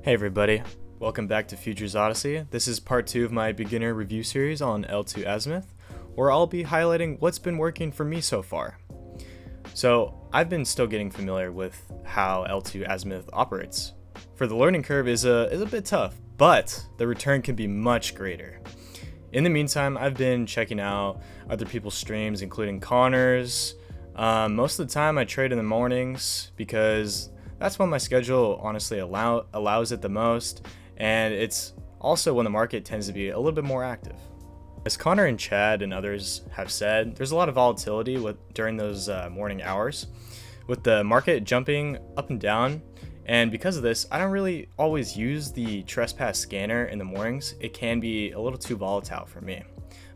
Hey everybody, welcome back to Futures Odyssey. This is part 2 of my beginner review series on L2Azimuth, where I'll be highlighting what's been working for me so far. So I've been still getting familiar with how L2Azimuth operates. For the learning curve is a bit tough, but the return can be much greater. In the meantime, I've been checking out other people's streams, including Connor's. Most of the time I trade in the mornings because that's when my schedule honestly allows it the most, and it's also when the market tends to be a little bit more active. As Connor and Chad and others have said, there's a lot of volatility during those morning hours, with the market jumping up and down, and because of this, I don't really always use the trespass scanner in the mornings. It can be a little too volatile for me.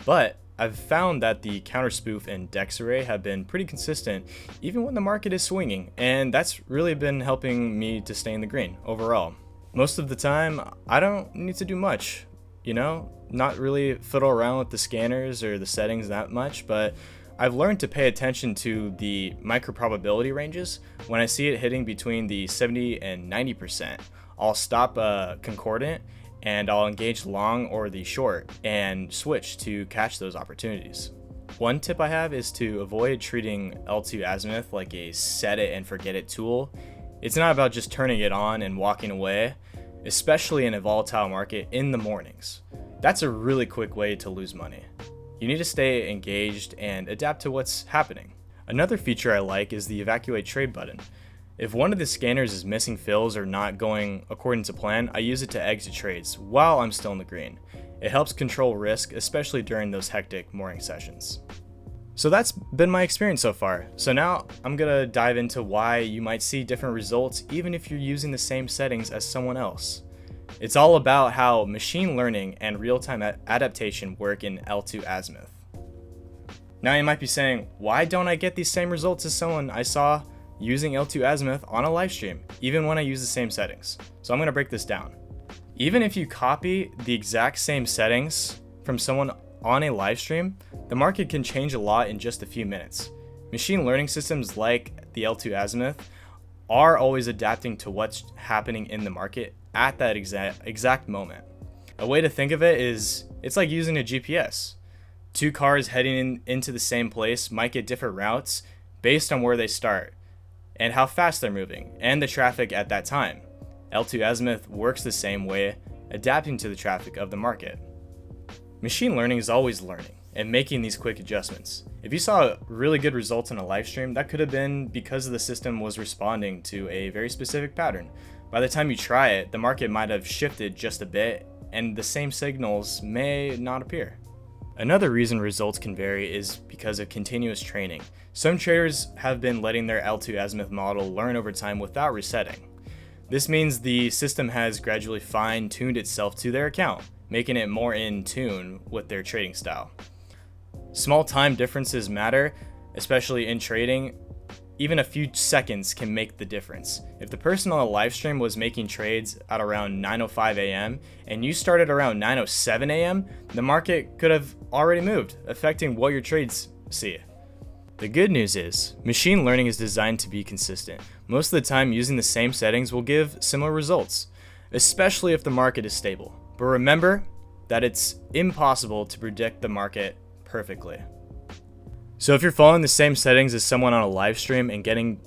But I've found that the counter spoof and DEX array have been pretty consistent even when the market is swinging, and that's really been helping me to stay in the green overall. Most of the time, I don't need to do much, not really fiddle around with the scanners or the settings that much, but I've learned to pay attention to the micro probability ranges. When I see it hitting between the 70 and 90%, I'll stop concordant and I'll engage long or the short and switch to catch those opportunities. One tip I have is to avoid treating L2Azimuth like a set it and forget it tool. It's not about just turning it on and walking away, especially in a volatile market in the mornings. That's a really quick way to lose money. You need to stay engaged and adapt to what's happening. Another feature I like is the evacuate trade button. If one of the scanners is missing fills or not going according to plan, I use it to exit trades while I'm still in the green. It helps control risk, especially during those hectic morning sessions. So that's been my experience so far. So now I'm gonna dive into why you might see different results even if you're using the same settings as someone else. It's all about how machine learning and real-time adaptation work in L2Azimuth. Now you might be saying, why don't I get these same results as someone I saw using L2Azimuth on a live stream, even when I use the same settings? So I'm going to break this down. Even if you copy the exact same settings from someone on a live stream, the market can change a lot in just a few minutes. Machine learning systems like the L2Azimuth are always adapting to what's happening in the market at that exact moment. A way to think of it is, it's like using a GPS. Two cars heading into the same place might get different routes based on where they start and how fast they're moving, and the traffic at that time. L2Azimuth works the same way, adapting to the traffic of the market. Machine learning is always learning and making these quick adjustments. If you saw really good results on a live stream, that could have been because the system was responding to a very specific pattern. By the time you try it, the market might have shifted just a bit, and the same signals may not appear. Another reason results can vary is because of continuous training. Some traders have been letting their L2Azimuth model learn over time without resetting. This means the system has gradually fine-tuned itself to their account, making it more in tune with their trading style. Small time differences matter, especially in trading. Even a few seconds can make the difference. If the person on the live stream was making trades at around 9:05 a.m. and you started around 9:07 a.m., the market could have already moved, affecting what your trades see. The good news is, machine learning is designed to be consistent. Most of the time, using the same settings will give similar results, especially if the market is stable. But remember that it's impossible to predict the market perfectly. So if you're following the same settings as someone on a live stream and getting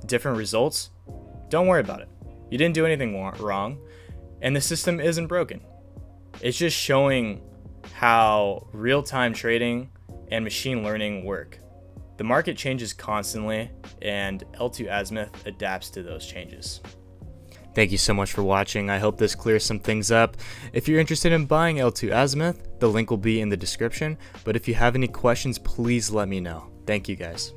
different results, don't worry about it. You didn't do anything wrong, and the system isn't broken. It's just showing how real-time trading and machine learning work. The market changes constantly, and L2Azimuth adapts to those changes. Thank you so much for watching. I hope this clears some things up. If you're interested in buying L2Azimuth, the link will be in the description. But if you have any questions, please let me know. Thank you guys.